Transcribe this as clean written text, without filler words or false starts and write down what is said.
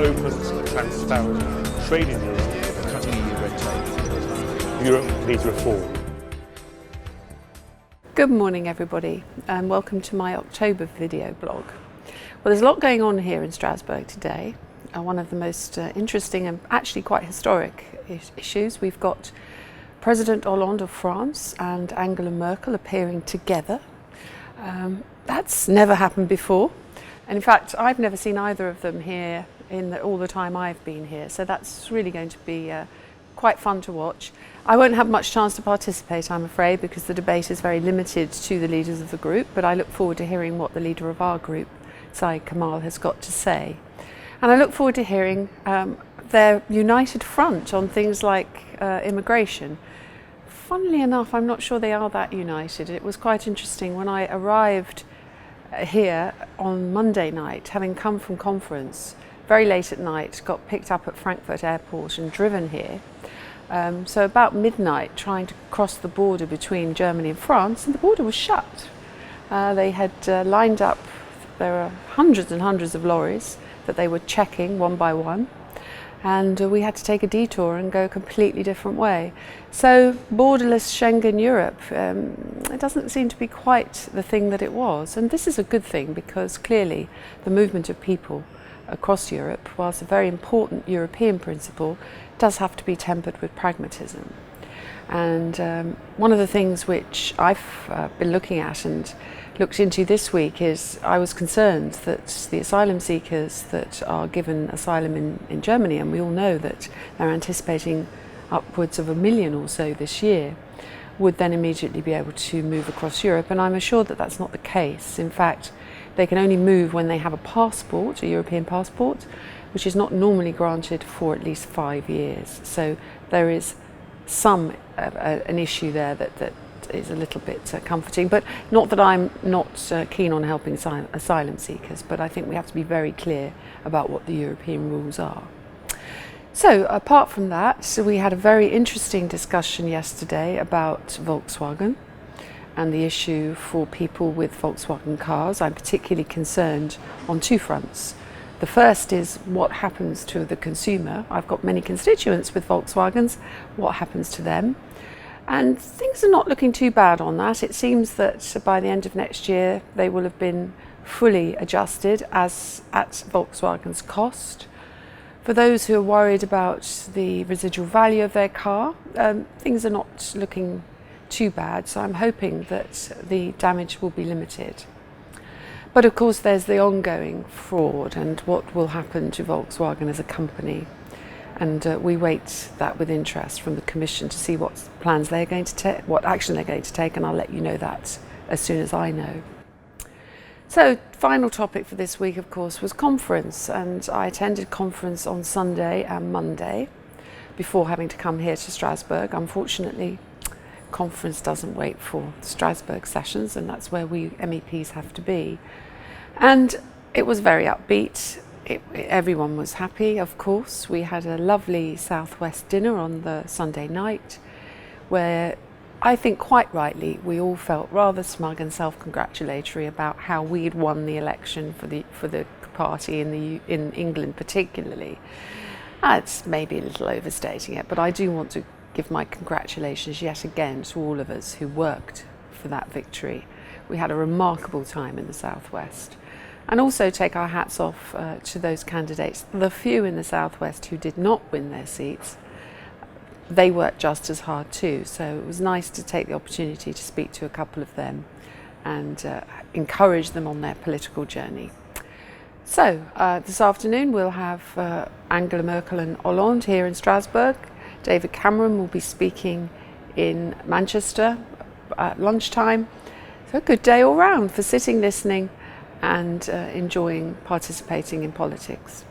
open, transparent trading union and cutting EU red tape. Europe needs reform. Good morning everybody and welcome to my October video blog. Well, there's a lot going on here in Strasbourg today. One of the most interesting and actually quite historic issues. We've got President Hollande of France and Angela Merkel appearing together. That's never happened before. And in fact, I've never seen either of them here in all the time I've been here. So that's really going to be quite fun to watch. I won't have much chance to participate, I'm afraid, because the debate is very limited to the leaders of the group, but I look forward to hearing what the leader of our group, Syed Kamall, has got to say. And I look forward to hearing their united front on things like immigration. Funnily enough, I'm not sure they are that united. It was quite interesting when I arrived here on Monday night, having come from conference very late at night, got picked up at Frankfurt Airport and driven here. So about midnight, trying to cross the border between Germany and France, and the border was shut. They had lined up, there were hundreds and hundreds of lorries that they were checking one by one, and we had to take a detour and go a completely different way. So borderless Schengen Europe, it doesn't seem to be quite the thing that it was, and this is a good thing because clearly the movement of people across Europe, whilst a very important European principle, does have to be tempered with pragmatism. And one of the things which I've been looking at and looked into this week is I was concerned that the asylum seekers that are given asylum in Germany, and we all know that they're anticipating upwards of 1 million or so this year, would then immediately be able to move across Europe, and I'm assured that that's not the case. In fact, they can only move when they have a passport, a European passport, which is not normally granted for at least 5 years. So there is some an issue there that is a little bit comforting, but not that I'm not keen on helping asylum seekers, but I think we have to be very clear about what the European rules are. So apart from that, we had a very interesting discussion yesterday about Volkswagen and the issue for people with Volkswagen cars. I'm particularly concerned on two fronts. The first is what happens to the consumer. I've got many constituents with Volkswagens. What happens to them? And things are not looking too bad on that. It seems that by the end of next year, they will have been fully adjusted as at Volkswagen's cost. For those who are worried about the residual value of their car, things are not looking too bad, so I'm hoping that the damage will be limited. But of course there's the ongoing fraud and what will happen to Volkswagen as a company, and we wait that with interest from the Commission to see what plans they're going to take, what action they're going to take, and I'll let you know that as soon as I know. So final topic for this week, of course, was conference, and I attended conference on Sunday and Monday before having to come here to Strasbourg. Unfortunately, conference doesn't wait for Strasbourg sessions, and that's where we MEPs have to be. And it was very upbeat. Everyone was happy, of course. We had a lovely Southwest dinner on the Sunday night where I think quite rightly we all felt rather smug and self-congratulatory about how we'd won the election for the party in England particularly. It's maybe a little overstating it, but I do want to give my congratulations yet again to all of us who worked for that victory. We had a remarkable time in the Southwest. And also take our hats off to those candidates, the few in the Southwest who did not win their seats. They worked just as hard too, so it was nice to take the opportunity to speak to a couple of them and encourage them on their political journey. So this afternoon we'll have Angela Merkel and Hollande here in Strasbourg. David Cameron will be speaking in Manchester at lunchtime. So a good day all round for sitting, listening and enjoying participating in politics.